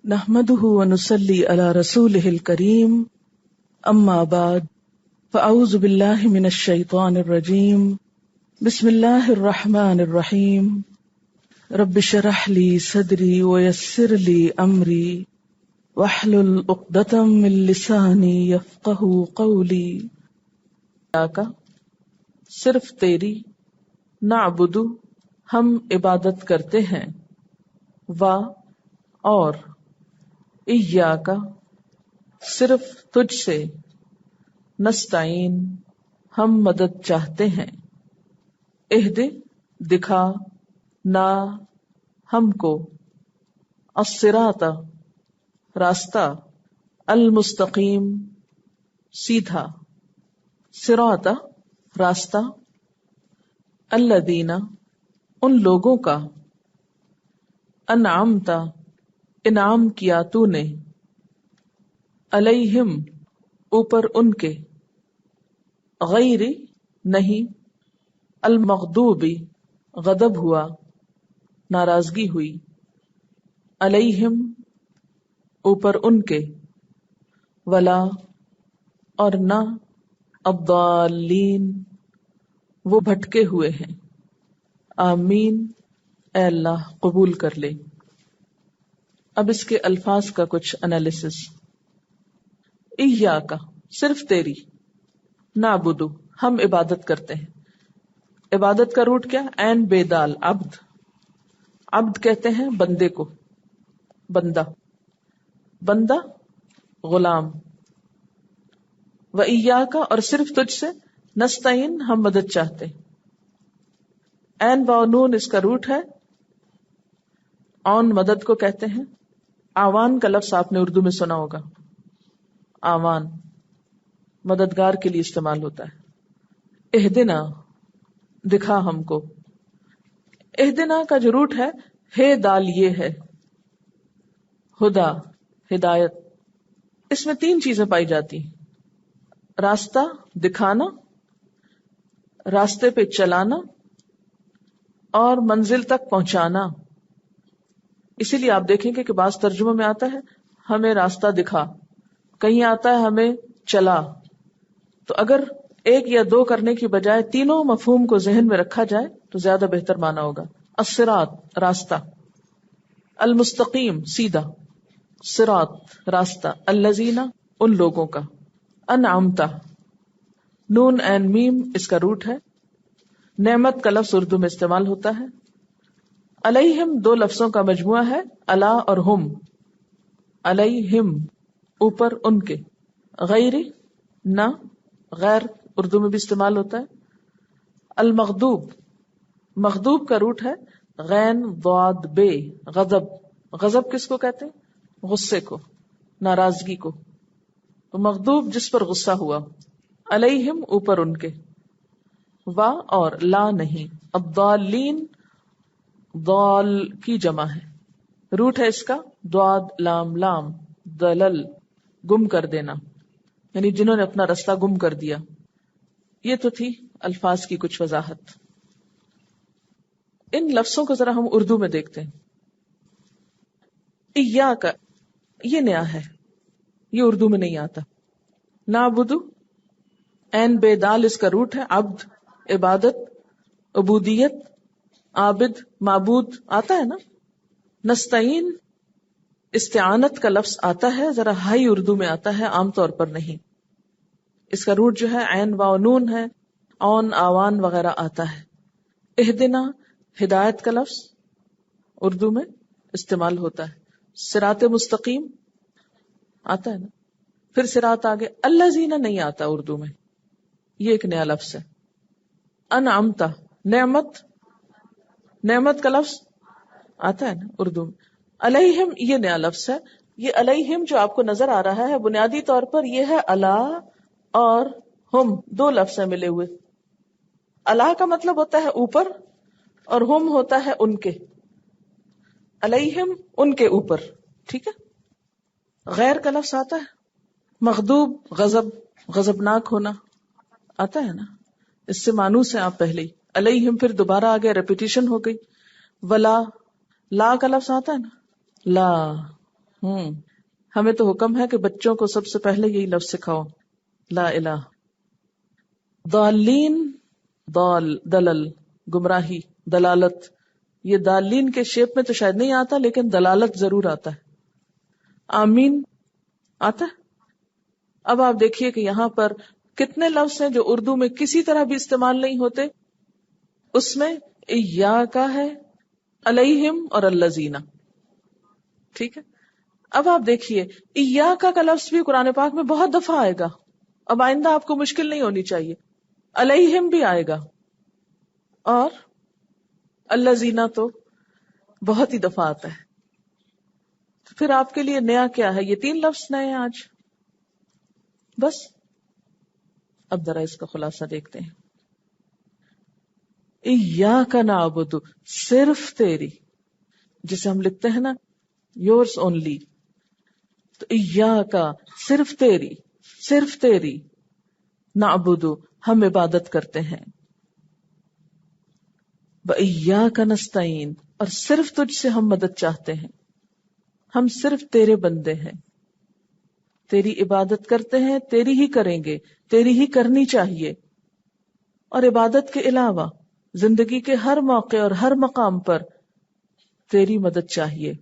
نحمده ونصلي على رسوله الكريم اما بعد فاعوذ بالله من الشيطان الرجيم بسم الله الرحمن الرحيم رب اشرح لي صدري ويسر لي امري واحلل عقدة من لساني يفقهوا قولي. کا صرف تیری نعبد ہم عبادت کرتے ہیں، و اور ایاک صرف تجھ سے، نستعین ہم مدد چاہتے ہیں، اہد دکھا نا ہم کو، الصراط راستہ، المستقیم سیدھا، صراط راستہ، الذین ان لوگوں کا، انعمت انعام کیا تو نے، علیہم اوپر ان کے، غیر نہیں، المغضوب غضب ہوا، ناراضگی ہوئی، علیہم اوپر ان کے، ولا اور نہ، الضالین وہ بھٹکے ہوئے ہیں. آمین. اے اللہ قبول کر لے. اب اس کے الفاظ کا کچھ انالیسس. ایاک صرف تیری، نعبد ہم عبادت کرتے ہیں. عبادت کا روٹ کیا؟ عین بے دال، عبد. عبد کہتے ہیں بندے کو، بندہ، بندہ غلام. و ایاک اور صرف تجھ سے، نستعین ہم مدد چاہتے. عین با نون اس کا روٹ ہے. اون مدد کو کہتے ہیں. آوان کا لفظ آپ نے اردو میں سنا ہوگا. آوان مددگار کے لیے استعمال ہوتا ہے. اہدنا دکھا ہم کو. اہدنا کا جو روٹ ہے، ہے دال یہ ہے. ہدا ہدایت. اس میں تین چیزیں پائی جاتی ہیں: راستہ دکھانا، راستے پہ چلانا، اور منزل تک پہنچانا. اسی لیے آپ دیکھیں گے کہ بعض ترجموں میں آتا ہے ہمیں راستہ دکھا، کہیں آتا ہے ہمیں چلا. تو اگر ایک یا دو کرنے کی بجائے تینوں مفہوم کو ذہن میں رکھا جائے تو زیادہ بہتر مانا ہوگا. الصراط راستہ، المستقیم سیدھا، صراط راستہ، الذین ان لوگوں کا، انعمت نون عین میم اس کا روٹ ہے. نعمت کا لفظ اردو میں استعمال ہوتا ہے. علیہم دو لفظوں کا مجموعہ ہے، علی اور ہم. علیہم اوپر ان کے، غیر نہ، غیر اردو میں بھی استعمال ہوتا ہے. المغضوب مغضوب کا روٹ ہے غین ضاد بے، غضب. غضب کس کو کہتے ہیں؟ غصے کو، ناراضگی کو. تو مغضوب جس پر غصہ ہوا. علیہم اوپر ان کے، و اور لا نہیں. الضالین ضال کی جمع ہے. روٹ ہے اس کا ضاد لام لام، دلل گم کر دینا، یعنی جنہوں نے اپنا رستہ گم کر دیا. یہ تو تھی الفاظ کی کچھ وضاحت. ان لفظوں کو ذرا ہم اردو میں دیکھتے ہیں. ایاک یہ نیا ہے، یہ اردو میں نہیں آتا. نعبدو عین بے دال اس کا روٹ ہے. عبد عبادت، عبودیت، عابد معبود آتا ہے نا. نستعین استعانت کا لفظ آتا ہے، ذرا ہائی اردو میں آتا ہے، عام طور پر نہیں. اس کا روٹ جو ہے عین واو نون ہے. اون آوان وغیرہ آتا ہے. اہدنا ہدایت کا لفظ اردو میں استعمال ہوتا ہے. صراط مستقیم آتا ہے نا. پھر صراط آگے. الذین نہیں آتا اردو میں، یہ ایک نیا لفظ ہے. انعمت نعمت، نعمت کا لفظ آتا ہے نا اردو میں. علیہم یہ نیا لفظ ہے. یہ علیہم جو آپ کو نظر آ رہا ہے بنیادی طور پر یہ ہے علا اور ہم، دو لفظ ہیں ملے ہوئے. علا کا مطلب ہوتا ہے اوپر، اور ہم ہوتا ہے ان کے. علیہم ان کے اوپر، ٹھیک ہے. غیر کا لفظ آتا ہے مغضوب، غضب، غضبناک ہونا آتا ہے نا. اس سے مانوس ہے آپ پہلے ہی. علیہم پھر دوبارہ آ گیا، ریپیٹیشن ہو گئی. ولا لا کا لفظ آتا ہے نا، لا ہمیں تو حکم ہے کہ بچوں کو سب سے پہلے یہی لفظ سکھاؤ، لا الہ. ضالین، ضال دلل، گمراہی، دلالت. یہ دالین کے شیپ میں تو شاید نہیں آتا، لیکن دلالت ضرور آتا ہے. آمین آتا ہے. اب آپ دیکھیے کہ یہاں پر کتنے لفظ ہیں جو اردو میں کسی طرح بھی استعمال نہیں ہوتے. اس میں ایاک ہے، علیہم اور الذین. ٹھیک ہے. اب آپ دیکھیے ایاک کا لفظ بھی قرآن پاک میں بہت دفعہ آئے گا. اب آئندہ آپ کو مشکل نہیں ہونی چاہیے. علیہم بھی آئے گا، اور الذین تو بہت ہی دفعہ آتا ہے. پھر آپ کے لیے نیا کیا ہے؟ یہ 3 لفظ نئے ہیں آج بس. اب ذرا اس کا خلاصہ دیکھتے ہیں. ایاک نعبد، صرف تیری، جسے ہم لکھتے ہیں نا یورس اونلی، تو ایاک صرف تیری، صرف تیری، نعبد ہم عبادت کرتے ہیں، وإیاک نستعین اور صرف تجھ سے ہم مدد چاہتے ہیں. ہم صرف تیرے بندے ہیں، تیری عبادت کرتے ہیں، تیری ہی کریں گے، تیری ہی کرنی چاہیے. اور عبادت کے علاوہ زندگی کے ہر موقع اور ہر مقام پر تیری مدد چاہیے،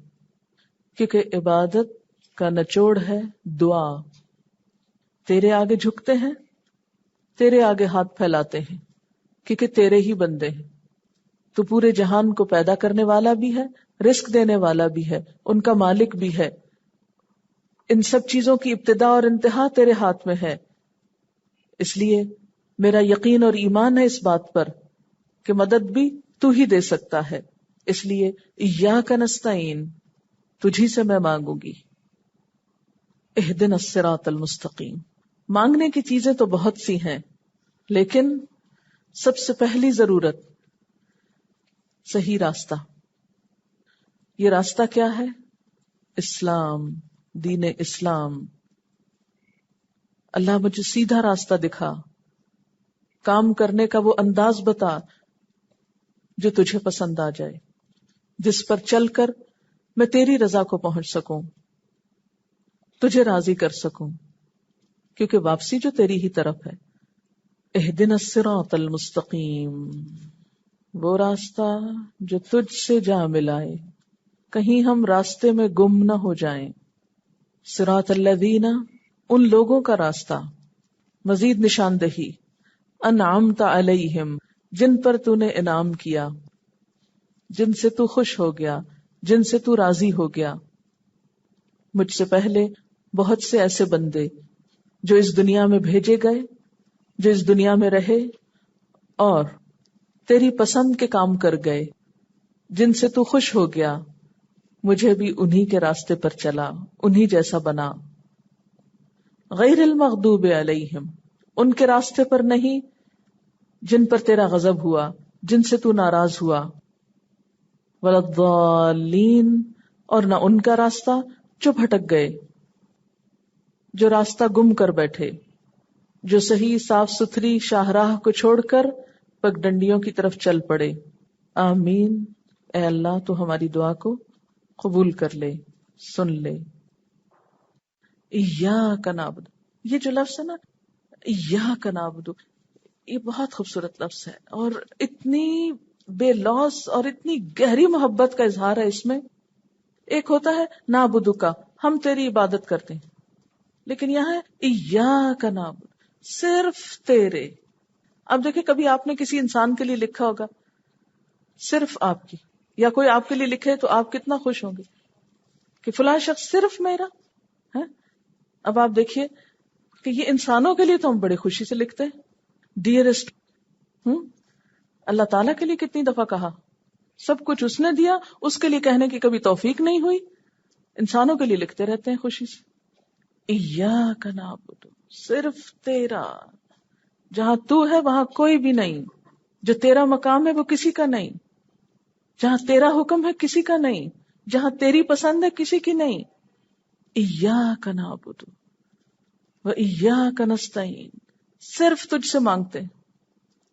کیونکہ عبادت کا نچوڑ ہے دعا. تیرے آگے جھکتے ہیں، تیرے آگے ہاتھ پھیلاتے ہیں، کیونکہ تیرے ہی بندے ہیں. تو پورے جہان کو پیدا کرنے والا بھی ہے، رزق دینے والا بھی ہے، ان کا مالک بھی ہے. ان سب چیزوں کی ابتدا اور انتہا تیرے ہاتھ میں ہے. اس لیے میرا یقین اور ایمان ہے اس بات پر کہ مدد بھی تو ہی دے سکتا ہے. اس لیے ایاک نستعین، تجھی سے میں مانگوں گی. اہدنا الصراط المستقیم. مانگنے کی چیزیں تو بہت سی ہیں، لیکن سب سے پہلی ضرورت صحیح راستہ. یہ راستہ کیا ہے؟ اسلام، دین اسلام. اللہ مجھے سیدھا راستہ دکھا، کام کرنے کا وہ انداز بتا جو تجھے پسند آ جائے، جس پر چل کر میں تیری رضا کو پہنچ سکوں، تجھے راضی کر سکوں، کیونکہ واپسی جو تیری ہی طرف ہے. اہدنا الصراط المستقیم، وہ راستہ جو تجھ سے جا ملائے، کہیں ہم راستے میں گم نہ ہو جائیں. صراط الذین، ان لوگوں کا راستہ. مزید نشاندہی، انعمت علیہم، جن پر تو نے انعام کیا، جن سے تو خوش ہو گیا، جن سے تو راضی ہو گیا. مجھ سے پہلے بہت سے ایسے بندے جو اس دنیا میں بھیجے گئے، جو اس دنیا میں رہے اور تیری پسند کے کام کر گئے، جن سے تو خوش ہو گیا. مجھے بھی انہی کے راستے پر چلا، انہی جیسا بنا. غیر المغضوب علیہم، ان کے راستے پر نہیں جن پر تیرا غضب ہوا، جن سے تو ناراض ہوا. ولا الضالین، اور نہ ان کا راستہ جو بھٹک گئے، جو راستہ گم کر بیٹھے، جو صحیح صاف ستھری شاہراہ کو چھوڑ کر پگڈنڈیوں کی طرف چل پڑے. آمین. اے اللہ تو ہماری دعا کو قبول کر لے، سن لے. ایاک نعبد، یہ جو لفظ ہے نا ایاک نعبد، یہ بہت خوبصورت لفظ ہے اور اتنی بے لوث اور اتنی گہری محبت کا اظہار ہے اس میں. ایک ہوتا ہے نعبد کا، ہم تیری عبادت کرتے ہیں، لیکن یہاں ہے ایاک نعبد، صرف تیرے. اب دیکھیں کبھی آپ نے کسی انسان کے لیے لکھا ہوگا صرف آپ کی، یا کوئی آپ کے لیے لکھے تو آپ کتنا خوش ہوں گے کہ فلاں شخص صرف میرا ہے. اب آپ دیکھیے کہ یہ انسانوں کے لیے تو ہم بڑے خوشی سے لکھتے ہیں ڈیئرسٹ. اللہ تعالیٰ کے لیے کتنی دفعہ کہا، سب کچھ اس نے دیا، اس کے لیے کہنے کی کبھی توفیق نہیں ہوئی. انسانوں کے لیے لکھتے رہتے ہیں خوشی سے. ایاک نعبد، صرف تیرا. جہاں تو ہے وہاں کوئی بھی نہیں، جو تیرا مقام ہے وہ کسی کا نہیں، جہاں تیرا حکم ہے کسی کا نہیں، جہاں تیری پسند ہے کسی کی نہیں. ایاک نعبد و ایاک نستعین، صرف تجھ سے مانگتے ہیں،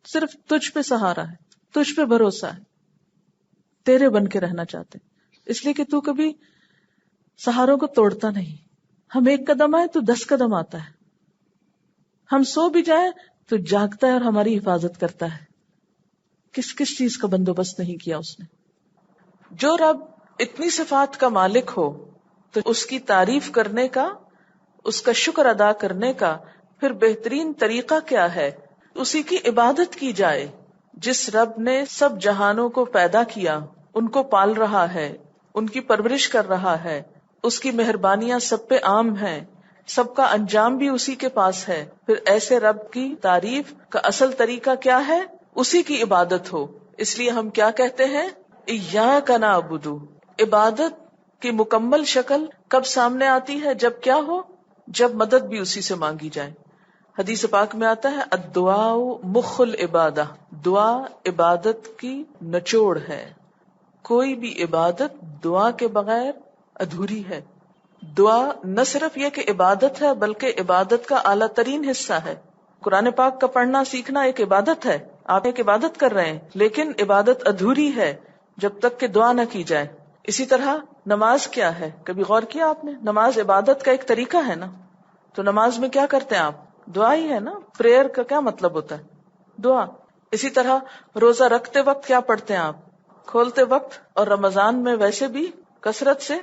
صرف تجھ پہ سہارا ہے، تجھ پہ بھروسہ ہے، تیرے بن کے رہنا چاہتے ہیں. اس لیے کہ تو کبھی سہاروں کو توڑتا نہیں. ہم 1 قدم آئے تو 10 قدم آتا ہے. ہم سو بھی جائیں تو جاگتا ہے اور ہماری حفاظت کرتا ہے. کس کس چیز کا بندوبست نہیں کیا اس نے. جو رب اتنی صفات کا مالک ہو تو اس کی تعریف کرنے کا، اس کا شکر ادا کرنے کا پھر بہترین طریقہ کیا ہے؟ اسی کی عبادت کی جائے. جس رب نے سب جہانوں کو پیدا کیا، ان کو پال رہا ہے، ان کی پرورش کر رہا ہے، اس کی مہربانیاں سب پہ عام ہیں، سب کا انجام بھی اسی کے پاس ہے، پھر ایسے رب کی تعریف کا اصل طریقہ کیا ہے؟ اسی کی عبادت ہو. اس لیے ہم کیا کہتے ہیں؟ ایاک نعبد. عبادت کی مکمل شکل کب سامنے آتی ہے؟ جب کیا ہو؟ جب مدد بھی اسی سے مانگی جائے. حدیث پاک میں آتا ہے الدعاء مخ العبادہ، دعا عبادت کی نچوڑ ہے. کوئی بھی عبادت دعا کے بغیر ادھوری ہے. دعا نہ صرف یہ کہ عبادت ہے بلکہ عبادت کا اعلیٰ ترین حصہ ہے. قرآن پاک کا پڑھنا سیکھنا ایک عبادت ہے. آپ ایک عبادت کر رہے ہیں لیکن عبادت ادھوری ہے جب تک کہ دعا نہ کی جائے. اسی طرح نماز کیا ہے؟ کبھی غور کیا آپ نے؟ نماز عبادت کا ایک طریقہ ہے نا. تو نماز میں کیا کرتے ہیں آپ؟ دعا ہی ہے نا. پریئر کا کیا مطلب ہوتا ہے؟ دعا. اسی طرح روزہ رکھتے وقت کیا پڑھتے ہیں آپ؟ کھولتے وقت اور رمضان میں ویسے بھی کثرت سے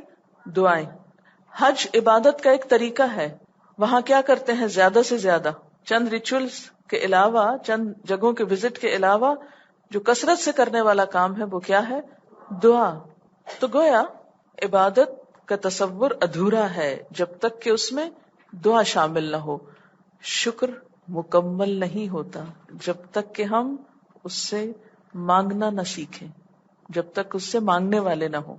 دعائیں. حج عبادت کا ایک طریقہ ہے. وہاں کیا کرتے ہیں؟ زیادہ سے زیادہ چند ریچولز کے علاوہ، چند جگہوں کے وزٹ کے علاوہ جو کثرت سے کرنے والا کام ہے وہ کیا ہے؟ دعا. تو گویا عبادت کا تصور ادھورا ہے جب تک کہ اس میں دعا شامل نہ ہو. شکر مکمل نہیں ہوتا جب تک کہ ہم اس سے مانگنا نہ سیکھیں، جب تک اس سے مانگنے والے نہ ہوں.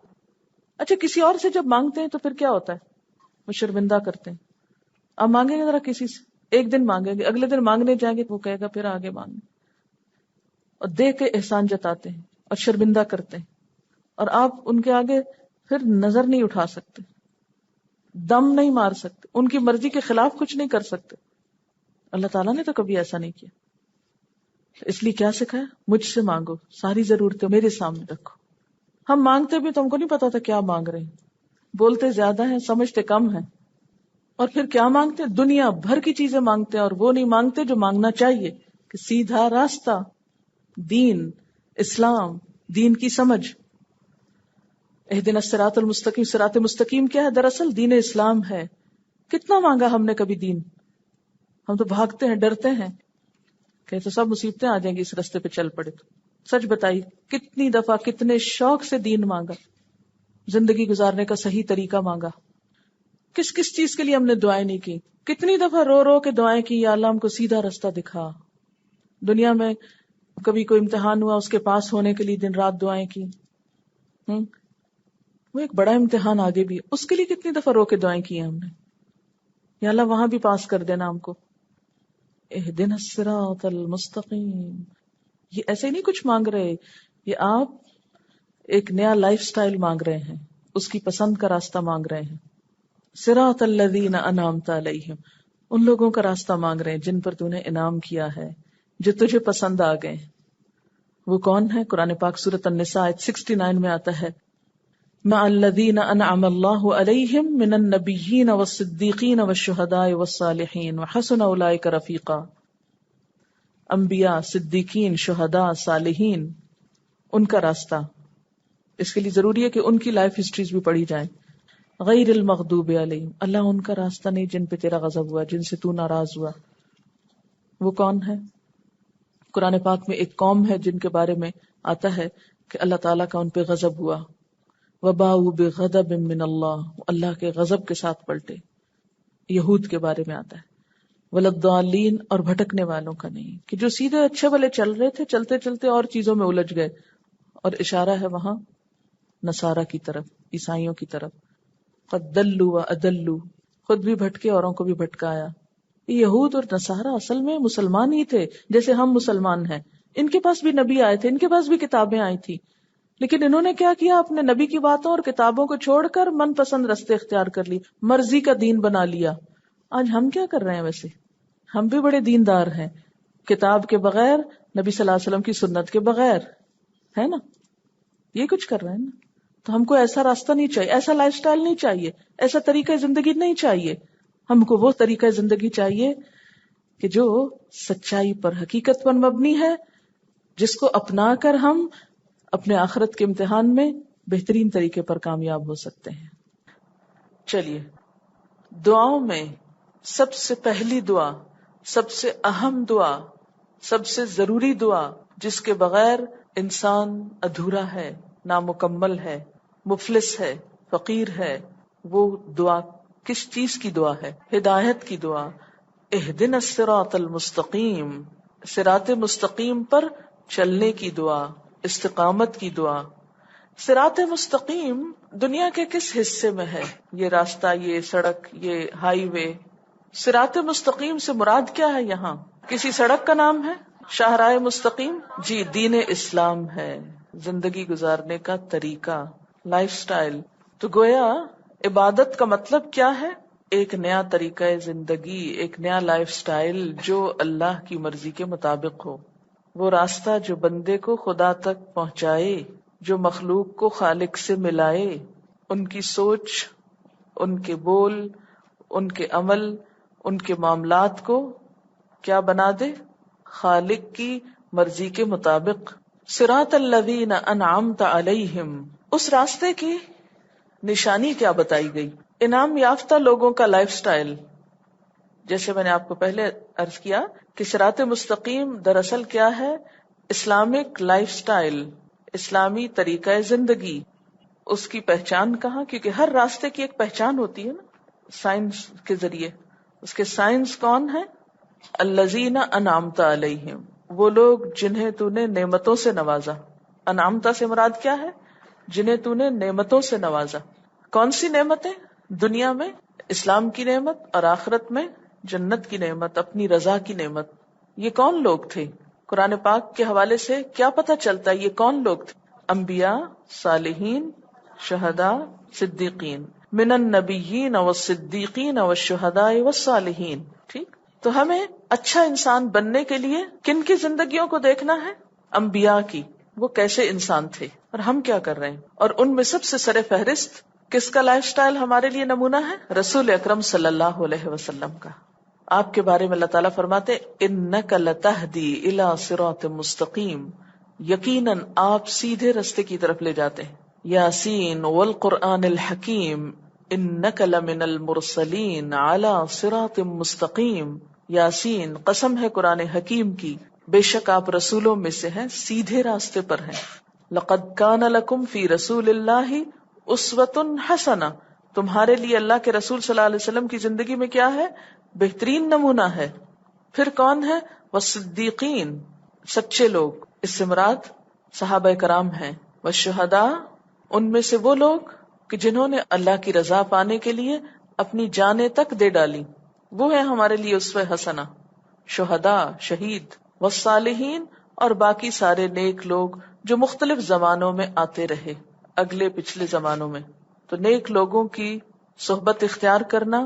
اچھا، کسی اور سے جب مانگتے ہیں تو پھر کیا ہوتا ہے؟ وہ شرمندہ کرتے ہیں. آپ مانگیں گے ذرا کسی سے، ایک دن مانگیں گے، اگلے دن مانگنے جائیں گے وہ کہے گا پھر آگے مانگیں، اور دے کے احسان جتاتے ہیں اور شرمندہ کرتے ہیں، اور آپ ان کے آگے پھر نظر نہیں اٹھا سکتے، دم نہیں مار سکتے، ان کی مرضی کے خلاف کچھ نہیں کر سکتے. اللہ تعالیٰ نے تو کبھی ایسا نہیں کیا. اس لیے کیا سکھایا؟ مجھ سے مانگو، ساری ضرورتیں میرے سامنے رکھو. ہم مانگتے بھی تو ہم کو نہیں پتا تھا کیا مانگ رہے ہیں، بولتے زیادہ ہیں سمجھتے کم ہیں. اور پھر کیا مانگتے؟ دنیا بھر کی چیزیں مانگتے ہیں، اور وہ نہیں مانگتے جو مانگنا چاہیے، کہ سیدھا راستہ، دین، اسلام، دین کی سمجھ. اہدنا الصراط المستقیم. صراط مستقیم کیا ہے؟ دراصل دین اسلام ہے. کتنا مانگا ہم نے کبھی دین؟ ہم تو بھاگتے ہیں، ڈرتے ہیں کہ تو سب مصیبتیں آ جائیں گی اس راستے پہ چل پڑے تو. سچ بتائیے کتنی دفعہ کتنے شوق سے دین مانگا، زندگی گزارنے کا صحیح طریقہ مانگا. کس کس چیز کے لیے ہم نے دعائیں نہیں کی؟ کتنی دفعہ رو رو کے دعائیں کی، یا اللہ ہم کو سیدھا راستہ دکھا. دنیا میں کبھی کوئی امتحان ہوا، اس کے پاس ہونے کے لیے دن رات دعائیں کی. وہ ایک بڑا امتحان آگے بھی ہے، اس کے لیے کتنی دفعہ رو کے دعائیں کی ہیں ہم نے، یا اللہ وہاں بھی پاس کر دینا ہم کو. اہدنا الصراط المستقیم. یہ ایسے نہیں کچھ مانگ رہے، یہ آپ ایک نیا لائف سٹائل مانگ رہے ہیں، اس کی پسند کا راستہ مانگ رہے ہیں. صراط الذین انعمت علیہم. ان لوگوں کا راستہ مانگ رہے ہیں جن پر تو نے انعام کیا ہے، جو تجھے پسند آ گئے. وہ کون ہے؟ قرآن پاک سورۃ النساء آیت 69 میں آتا ہے مع الذین انعم اللہ علیہم من النبیین والصدیقین والشہداء والصالحین وحسن اولئک رفیقا. انبیاء، صدیقین، شہداء، صالحین، ان کا راستہ. اس کے لیے ضروری ہے کہ ان کی لائف ہسٹریز بھی پڑھی جائیں. غیر المغضوب علیہم. اللہ ان کا راستہ نہیں جن پہ تیرا غضب ہوا، جن سے تو ناراض ہوا. وہ کون ہے؟ قرآن پاک میں ایک قوم ہے جن کے بارے میں آتا ہے کہ اللہ تعالیٰ کا ان پہ غضب ہوا. وباؤ بغضب من اللہ. اللہ کے غضب کے ساتھ پلٹے. یہود کے بارے میں آتا ہے. ولضالین. اور بھٹکنے والوں کا نہیں، کہ جو سیدھے اچھے بھلے چل رہے تھے، چلتے چلتے اور چیزوں میں الجھ گئے. اور اشارہ ہے وہاں نصارہ کی طرف، عیسائیوں کی طرف. قد دلوا وادلوا. خود بھی بھٹکے، اوروں کو بھی بھٹکایا. یہود اور نصارہ اصل میں مسلمان ہی تھے جیسے ہم مسلمان ہیں. ان کے پاس بھی نبی آئے تھے، ان کے پاس بھی کتابیں آئی تھی، لیکن انہوں نے کیا کیا؟ اپنے نبی کی باتوں اور کتابوں کو چھوڑ کر من پسند رستے اختیار کر لی، مرضی کا دین بنا لیا. آج ہم کیا کر رہے ہیں؟ ویسے ہم بھی بڑے دیندار ہیں، کتاب کے بغیر، نبی صلی اللہ علیہ وسلم کی سنت کے بغیر، ہے نا؟ یہ کچھ کر رہے ہیں نا. تو ہم کو ایسا راستہ نہیں چاہیے، ایسا لائف سٹائل نہیں چاہیے، ایسا طریقہ زندگی نہیں چاہیے. ہم کو وہ طریقہ زندگی چاہیے کہ جو سچائی پر، حقیقت پر مبنی ہے، جس کو اپنا کر ہم اپنے آخرت کے امتحان میں بہترین طریقے پر کامیاب ہو سکتے ہیں. چلیے، دعاؤں میں سب سے پہلی دعا، سب سے اہم دعا، سب سے ضروری دعا، جس کے بغیر انسان ادھورا ہے، نامکمل ہے، مفلس ہے، فقیر ہے، وہ دعا کس چیز کی دعا ہے؟ ہدایت کی دعا. اہدنا الصراط المستقیم، صراط مستقیم پر چلنے کی دعا، استقامت کی دعا. صراط مستقیم دنیا کے کس حصے میں ہے؟ یہ راستہ، یہ سڑک، یہ ہائی وے. صراط مستقیم سے مراد کیا ہے؟ یہاں کسی سڑک کا نام ہے؟ شاہراہ مستقیم؟ جی، دین اسلام ہے، زندگی گزارنے کا طریقہ، لائف سٹائل. تو گویا عبادت کا مطلب کیا ہے؟ ایک نیا طریقہ زندگی، ایک نیا لائف سٹائل جو اللہ کی مرضی کے مطابق ہو. وہ راستہ جو بندے کو خدا تک پہنچائے، جو مخلوق کو خالق سے ملائے، ان کی سوچ، ان کے بول، ان کے عمل، ان کے معاملات کو کیا بنا دے؟ خالق کی مرضی کے مطابق. صراط الذین انعمت علیہم، اس راستے کی نشانی کیا بتائی گئی؟ انعام یافتہ لوگوں کا لائف سٹائل. جیسے میں نے آپ کو پہلے عرض کیا کہ صراط مستقیم دراصل کیا ہے؟ اسلامک لائف سٹائل، اسلامی طریقہ زندگی. اس کی پہچان کہاں؟ کیونکہ ہر راستے کی ایک پہچان ہوتی ہے نا، سائنس کے ذریعے. اس کے سائنس کون ہے؟ الذین انعمت علیہم، وہ لوگ جنہیں تو نے نعمتوں سے نوازا. انعمتا سے مراد کیا ہے؟ جنہیں تو نے نعمتوں سے نوازا. کون سی نعمتیں؟ دنیا میں اسلام کی نعمت اور آخرت میں جنت کی نعمت، اپنی رضا کی نعمت. یہ کون لوگ تھے؟ قرآن پاک کے حوالے سے کیا پتہ چلتا ہے یہ کون لوگ تھے؟ انبیاء، صالحین، شہداء، صدیقین. من النبیین والصدیقین والشہداء والصالحین. ٹھیک، تو ہمیں اچھا انسان بننے کے لیے کن کی زندگیوں کو دیکھنا ہے؟ انبیاء کی. وہ کیسے انسان تھے اور ہم کیا کر رہے ہیں؟ اور ان میں سب سے سر فہرست کس کا لائف سٹائل ہمارے لیے نمونہ ہے؟ رسول اکرم صلی اللہ علیہ وسلم کا. آپ کے بارے میں اللہ تعالیٰ فرماتے انک لتہدی الی صراط مستقیم، یقیناً آپ سیدھے رستے کی طرف لے جاتے ہیں. یاسین والقرآن الحکیم انک لمن المرسلین علی صراط مستقیم. یاسین، قسم ہے قرآن حکیم کی، بے شک آپ رسولوں میں سے ہیں، سیدھے راستے پر ہیں. لقد کان لکم فی رسول اللہ اسوۃ حسنہ، تمہارے لیے اللہ کے رسول صلی اللہ علیہ وسلم کی زندگی میں کیا ہے؟ بہترین نمونہ ہے. پھر کون ہے؟ والصدیقین، سچے لوگ. اس سے مراد صحابہ کرام ہیں. والشہداء، ان میں سے وہ لوگ کہ جنہوں نے اللہ کی رضا پانے کے لیے اپنی جانیں تک دے ڈالی، وہ ہے ہمارے لیے اسوہ حسنہ. شہداء، شہید. والصالحین، اور باقی سارے نیک لوگ جو مختلف زمانوں میں آتے رہے، اگلے پچھلے زمانوں میں. تو نیک لوگوں کی صحبت اختیار کرنا،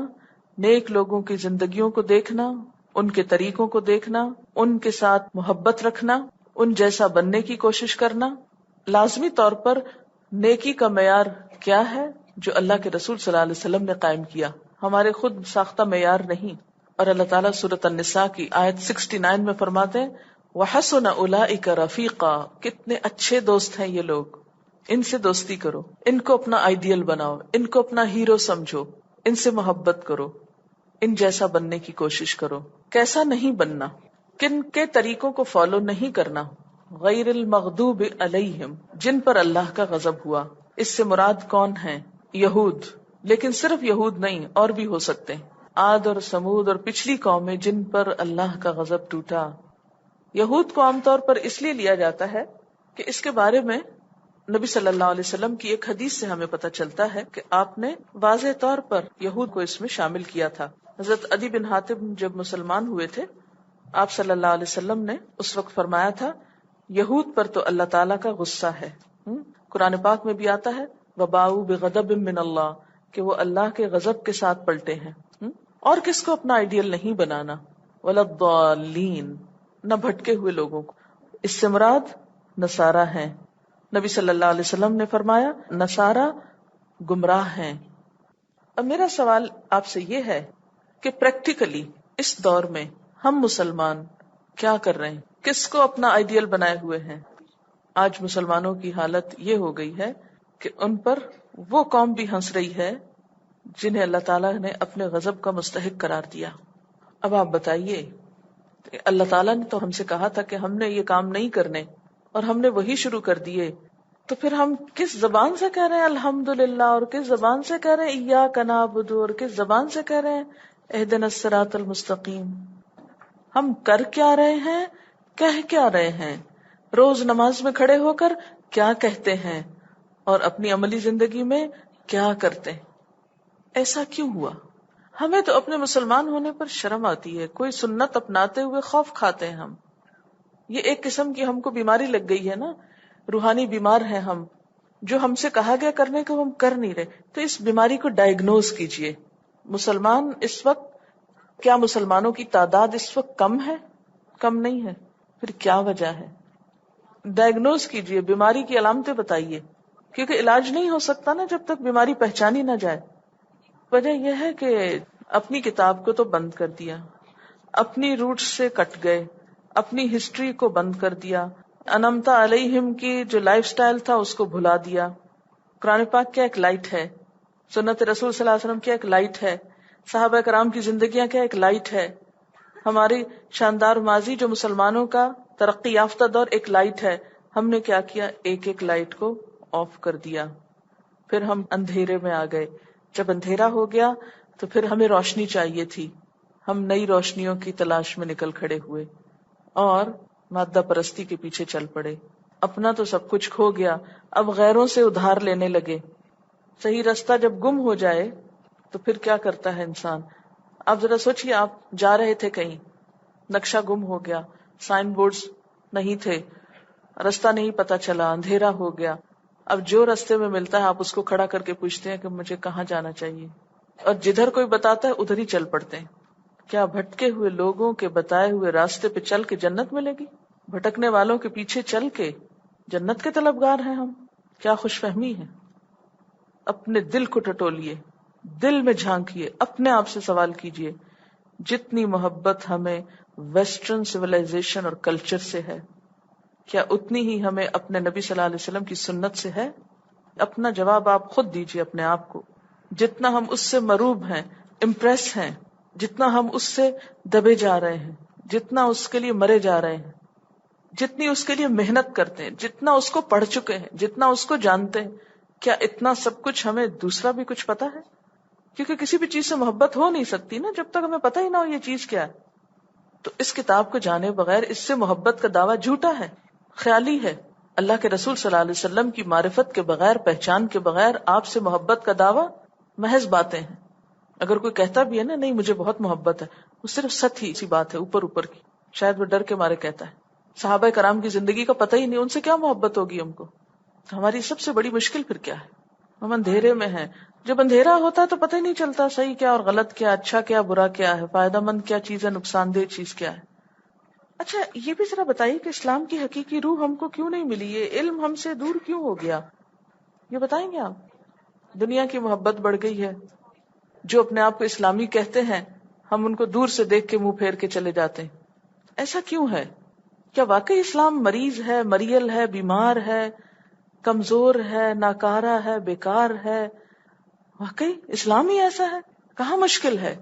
نیک لوگوں کی زندگیوں کو دیکھنا، ان کے طریقوں کو دیکھنا، ان کے ساتھ محبت رکھنا، ان جیسا بننے کی کوشش کرنا. لازمی طور پر نیکی کا معیار کیا ہے؟ جو اللہ کے رسول صلی اللہ علیہ وسلم نے قائم کیا، ہمارے خود ساختہ معیار نہیں. اور اللہ تعالیٰ سورۃ النساء کی آیت 69 میں فرماتے ہیں وَحَسُنَ أُولَئِكَ رَفِيقًا، کتنے اچھے دوست ہیں یہ لوگ، ان سے دوستی کرو، ان کو اپنا آئیڈیل بناؤ، ان کو اپنا ہیرو سمجھو، ان سے محبت کرو، ان جیسا بننے کی کوشش کرو. کیسا نہیں بننا؟ کن کے طریقوں کو فالو نہیں کرنا؟ غیر المغضوب علیہم، جن پر اللہ کا غضب ہوا. اس سے مراد کون ہیں؟ یہود. لیکن صرف یہود نہیں، اور بھی ہو سکتے ہیں. عاد اور سمود اور پچھلی قومیں جن پر اللہ کا غضب ٹوٹا. یہود کو عام طور پر اس لیے لیا جاتا ہے کہ اس کے بارے میں نبی صلی اللہ علیہ وسلم کی ایک حدیث سے ہمیں پتہ چلتا ہے کہ آپ نے واضح طور پر یہود کو اس میں شامل کیا تھا. حضرت عدی بن حاتم جب مسلمان ہوئے تھے، آپ صلی اللہ علیہ وسلم نے اس وقت فرمایا تھا یہود پر تو اللہ تعالیٰ کا غصہ ہے. قرآن پاک میں بھی آتا ہے وَبَاءُوا بِغَضَبٍ مِّنَ اللَّهِ، کہ وہ اللہ کے غضب کے ساتھ پلٹے ہیں. اور کس کو اپنا آئیڈیل نہیں بنانا؟ وَلَا الضَّالِّينَ، نہ بھٹکے ہوئے لوگوں کو. اس سے مراد نصارہ ہیں، نبی صلی اللہ علیہ وسلم نے فرمایا نصارہ گمراہ ہیں. اب میرا سوال آپ سے یہ ہے کہ پریکٹیکلی اس دور میں ہم مسلمان کیا کر رہے ہیں؟ کس کو اپنا آئیڈیل بنائے ہوئے ہیں؟ آج مسلمانوں کی حالت یہ ہو گئی ہے کہ ان پر وہ قوم بھی ہنس رہی ہے جنہیں اللہ تعالیٰ نے اپنے غضب کا مستحق قرار دیا. اب آپ بتائیے، اللہ تعالیٰ نے تو ہم سے کہا تھا کہ ہم نے یہ کام نہیں کرنے اور ہم نے وہی شروع کر دیے، تو پھر ہم کس زبان سے کہہ رہے ہیں الحمدللہ، اور کس زبان سے کہہ رہے ہیں ایاک نعبد، اور کس زبان سے کہہ رہے ہیں اہدنا الصراط المستقیم؟ ہم کر کیا رہے ہیں، کہہ کیا رہے ہیں، روز نماز میں کھڑے ہو کر کیا کہتے ہیں اور اپنی عملی زندگی میں کیا کرتے ہیں؟ ایسا کیوں ہوا؟ ہمیں تو اپنے مسلمان ہونے پر شرم آتی ہے، کوئی سنت اپناتے ہوئے خوف کھاتے ہیں ہم. یہ ایک قسم کی ہم کو بیماری لگ گئی ہے نا، روحانی بیمار ہیں ہم، جو ہم سے کہا گیا کرنے کو ہم کر نہیں رہے. تو اس بیماری کو ڈائیگنوز کیجئے. مسلمان اس وقت، کیا مسلمانوں کی تعداد اس وقت کم ہے؟ کم نہیں ہے. پھر کیا وجہ ہے؟ ڈائیگنوز کیجئے، بیماری کی علامتیں بتائیے، کیونکہ علاج نہیں ہو سکتا نا جب تک بیماری پہچانی نہ جائے. وجہ یہ ہے کہ اپنی کتاب کو تو بند کر دیا، اپنی روٹس سے کٹ گئے، اپنی ہسٹری کو بند کر دیا، انمتا علیہم کی جو لائف سٹائل تھا اس کو بھلا دیا. قرآن پاک کیا ایک لائٹ ہے، سنت رسول صلی اللہ علیہ وسلم کیا ایک لائٹ ہے، صحابہ کرام کی زندگیاں کیا ایک لائٹ ہے، ہماری شاندار ماضی جو مسلمانوں کا ترقی یافتہ دور ایک لائٹ ہے. ہم نے کیا کیا؟ ایک ایک لائٹ کو آف کر دیا. پھر ہم اندھیرے میں آ گئے. جب اندھیرا ہو گیا تو پھر ہمیں روشنی چاہیے تھی، ہم نئی روشنیوں کی تلاش میں نکل کھڑے ہوئے اور مادہ پرستی کے پیچھے چل پڑے. اپنا تو سب کچھ کھو گیا، اب غیروں سے ادھار لینے لگے. صحیح رستہ جب گم ہو جائے تو پھر کیا کرتا ہے انسان؟ آپ ذرا سوچئے، آپ جا رہے تھے کہیں، نقشہ گم ہو گیا، سائن بورڈز نہیں تھے، رستہ نہیں پتا چلا، اندھیرا ہو گیا. اب جو رستے میں ملتا ہے آپ اس کو کھڑا کر کے پوچھتے ہیں کہ مجھے کہاں جانا چاہیے، اور جدھر کوئی بتاتا ہے ادھر ہی چل پڑتے ہیں. کیا بھٹکے ہوئے لوگوں کے بتائے ہوئے راستے پہ چل کے جنت ملے گی؟ بھٹکنے والوں کے پیچھے چل کے جنت کے طلبگار ہیں ہم؟ کیا خوش فہمی ہے. اپنے دل کو ٹٹولیے، دل میں جھانکیے، اپنے آپ سے سوال کیجئے، جتنی محبت ہمیں ویسٹرن سویلائزیشن اور کلچر سے ہے، کیا اتنی ہی ہمیں اپنے نبی صلی اللہ علیہ وسلم کی سنت سے ہے؟ اپنا جواب آپ خود دیجئے اپنے آپ کو. جتنا ہم اس سے مروب ہیں، امپریس ہیں، جتنا ہم اس سے دبے جا رہے ہیں، جتنا اس کے لیے مرے جا رہے ہیں، جتنی اس کے لیے محنت کرتے ہیں، جتنا اس کو پڑھ چکے ہیں، جتنا اس کو جانتے ہیں، کیا اتنا سب کچھ ہمیں دوسرا بھی کچھ پتا ہے؟ کیونکہ کسی بھی چیز سے محبت ہو نہیں سکتی نا جب تک ہمیں پتہ ہی نہ ہو یہ چیز کیا ہے. تو اس کتاب کو جانے بغیر اس سے محبت کا دعویٰ جھوٹا ہے، خیالی ہے. اللہ کے رسول صلی اللہ علیہ وسلم کی معرفت کے بغیر، پہچان کے بغیر آپ سے محبت کا دعویٰ محض باتیں ہیں. اگر کوئی کہتا بھی ہے نا نہیں مجھے بہت محبت ہے، وہ صرف سطحی سی بات ہے، اوپر اوپر کی، شاید وہ ڈر کے مارے کہتا ہے. صحابہ کرام کی زندگی کا پتہ ہی نہیں، ان سے کیا محبت ہوگی ہم کو. تو ہماری سب سے بڑی مشکل پھر کیا ہے؟ ہم اندھیرے میں ہیں. جب اندھیرا ہوتا ہے تو پتہ ہی نہیں چلتا صحیح کیا اور غلط کیا، اچھا کیا برا کیا ہے، فائدہ مند کیا چیز ہے، نقصان دہ چیز کیا ہے. اچھا یہ بھی ذرا بتائیے کہ اسلام کی حقیقی روح ہم کو کیوں نہیں ملی، یہ علم ہم سے دور کیوں ہو گیا؟ یہ بتائیں گے آپ؟ دنیا کی محبت بڑھ گئی ہے، جو اپنے آپ کو اسلامی کہتے ہیں ہم ان کو دور سے دیکھ کے منہ پھیر کے چلے جاتے ہیں. ایسا کیوں ہے؟ کیا واقعی اسلام مریض ہے، مریل ہے، بیمار ہے، کمزور ہے، ناکارہ ہے، بیکار ہے؟ واقعی اسلام ہی ایسا ہے؟ کہاں مشکل ہے؟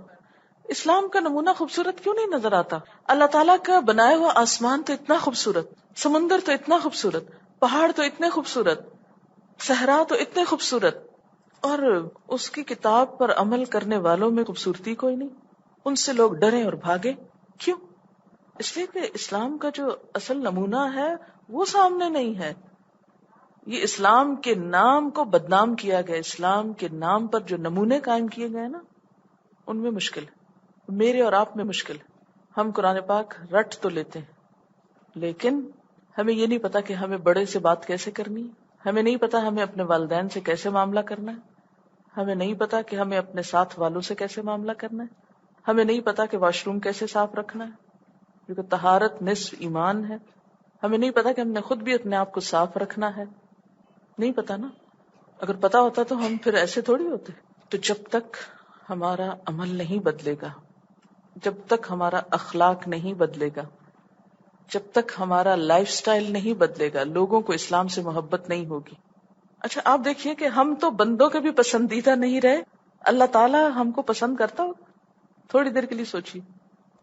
اسلام کا نمونہ خوبصورت کیوں نہیں نظر آتا؟ اللہ تعالیٰ کا بنایا ہوا آسمان تو اتنا خوبصورت، سمندر تو اتنا خوبصورت، پہاڑ تو اتنے خوبصورت، صحرا تو اتنے خوبصورت، اور اس کی کتاب پر عمل کرنے والوں میں خوبصورتی کوئی نہیں. ان سے لوگ ڈرے اور بھاگے. کیوں؟ اس لیے کہ اسلام کا جو اصل نمونہ ہے وہ سامنے نہیں ہے. یہ اسلام کے نام کو بدنام کیا گیا، اسلام کے نام پر جو نمونے قائم کیے گئے نا ان میں مشکل ہے. میرے اور آپ میں مشکل ہے. ہم قرآن پاک رٹ تو لیتے ہیں لیکن ہمیں یہ نہیں پتا کہ ہمیں بڑے سے بات کیسے کرنی ہے، ہمیں نہیں پتا ہمیں اپنے والدین سے کیسے معاملہ کرنا ہے، ہمیں نہیں پتا کہ ہمیں اپنے ساتھ والوں سے کیسے معاملہ کرنا ہے، ہمیں نہیں پتا کہ واش روم کیسے صاف رکھنا ہے کیونکہ طہارت نصف ایمان ہے، ہمیں نہیں پتا کہ ہم نے خود بھی اپنے آپ کو صاف رکھنا ہے، نہیں پتا نا. اگر پتا ہوتا تو ہم پھر ایسے تھوڑی ہوتے. تو جب تک ہمارا عمل نہیں بدلے گا، جب تک ہمارا اخلاق نہیں بدلے گا، جب تک ہمارا لائف سٹائل نہیں بدلے گا، لوگوں کو اسلام سے محبت نہیں ہوگی. اچھا آپ دیکھیے کہ ہم تو بندوں کے بھی پسندیدہ نہیں رہے، اللہ تعالیٰ ہم کو پسند کرتا ہو. تھوڑی دیر کے لیے سوچیے.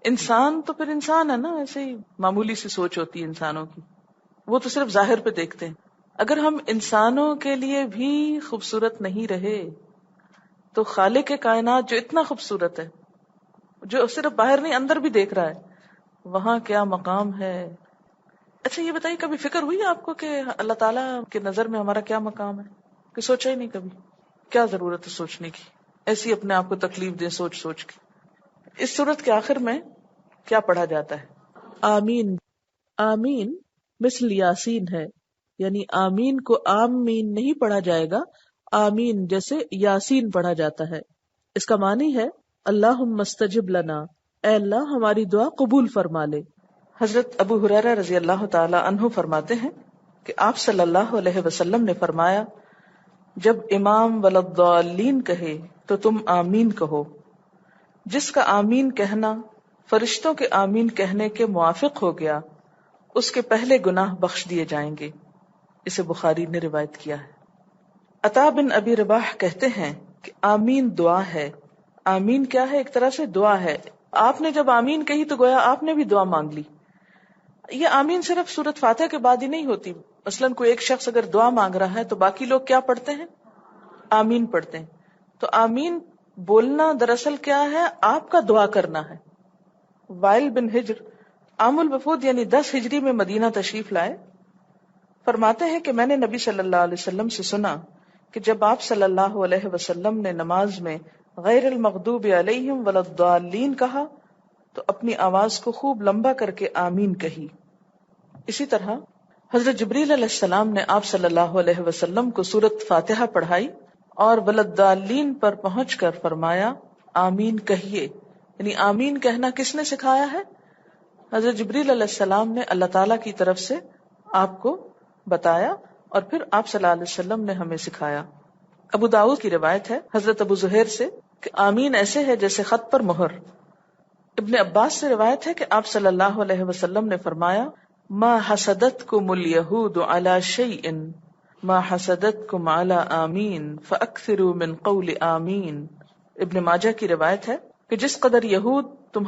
انسان تو پھر انسان ہے نا، ایسے ہی معمولی سی سوچ ہوتی ہے انسانوں کی، وہ تو صرف ظاہر پہ دیکھتے ہیں. اگر ہم انسانوں کے لیے بھی خوبصورت نہیں رہے تو خالق کائنات جو اتنا خوبصورت ہے، جو صرف باہر نہیں اندر بھی دیکھ رہا ہے، وہاں کیا مقام ہے. اچھا یہ بتائیے کبھی فکر ہوئی آپ کو کہ اللہ تعالیٰ کی نظر میں ہمارا کیا مقام ہے؟ کہ سوچا ہی نہیں کبھی؟ کیا ضرورت ہے سوچنے کی، ایسی اپنے آپ کو تکلیف دیں سوچ سوچ کے. اس سورت کے آخر میں کیا پڑھا جاتا ہے؟ آمین. آمین مثل یاسین ہے، یعنی آمین کو آمین نہیں پڑھا جائے گا، آمین جیسے یاسین پڑھا جاتا ہے. اس کا معنی ہے اللہم استجب لنا، اے اللہ ہماری دعا قبول فرما لے. حضرت ابو ہریرہ رضی اللہ تعالی عنہ فرماتے ہیں کہ آپ صلی اللہ علیہ وسلم نے فرمایا، جب امام ولضالین کہے تو تم آمین کہو. جس کا آمین کہنا فرشتوں کے آمین کہنے کے موافق ہو گیا، اس کے پہلے گناہ بخش دیے جائیں گے. اسے بخاری نے روایت کیا ہے. عطا بن ابی رباح کہتے ہیں کہ آمین دعا ہے. آمین کیا ہے؟ ایک طرح سے دعا ہے. آپ نے جب آمین کہی تو گویا آپ نے بھی دعا مانگ لی. یہ آمین صرف سورۃ فاتحہ کے بعد ہی نہیں ہوتی. مثلاً کوئی ایک شخص اگر دعا مانگ رہا ہے تو باقی لوگ کیا پڑھتے ہیں؟ آمین پڑھتے ہیں. تو آمین بولنا دراصل کیا ہے؟ آپ کا دعا کرنا ہے. وائل بن حجر عام الوفود یعنی 10 ہجری میں مدینہ تشریف لائے. فرماتے ہیں کہ میں نے نبی صلی اللہ علیہ وسلم سے سنا کہ جب آپ صلی اللہ علیہ وسلم نے نماز میں غیر المغضوب علیہم ولا الضالین کہا تو اپنی آواز کو خوب لمبا کر کے آمین کہی. اسی طرح حضرت جبریل علیہ السلام نے آپ صلی اللہ علیہ وسلم کو سورۃ فاتحہ پڑھائی اور ولا الضالین پر پہنچ کر فرمایا آمین کہیے. یعنی آمین کہنا کس نے سکھایا ہے؟ حضرت جبریل علیہ السلام نے اللہ تعالیٰ کی طرف سے آپ کو بتایا اور پھر آپ صلی اللہ علیہ وسلم نے ہمیں سکھایا. ابو داؤد کی روایت ہے حضرت ابو زہیر سے کہ آمین ایسے ہے جیسے خط پر مہر. ابن عباس سے روایت ہے کہ آپ صلی اللہ علیہ وسلم نے فرمایا ما حسدتکم الیہود علی شیء ما حسدتکم علی آمین فاکثروا من قول آمین. ابن ماجہ کی روایت ہے کہ جس قدر یہود تمہارے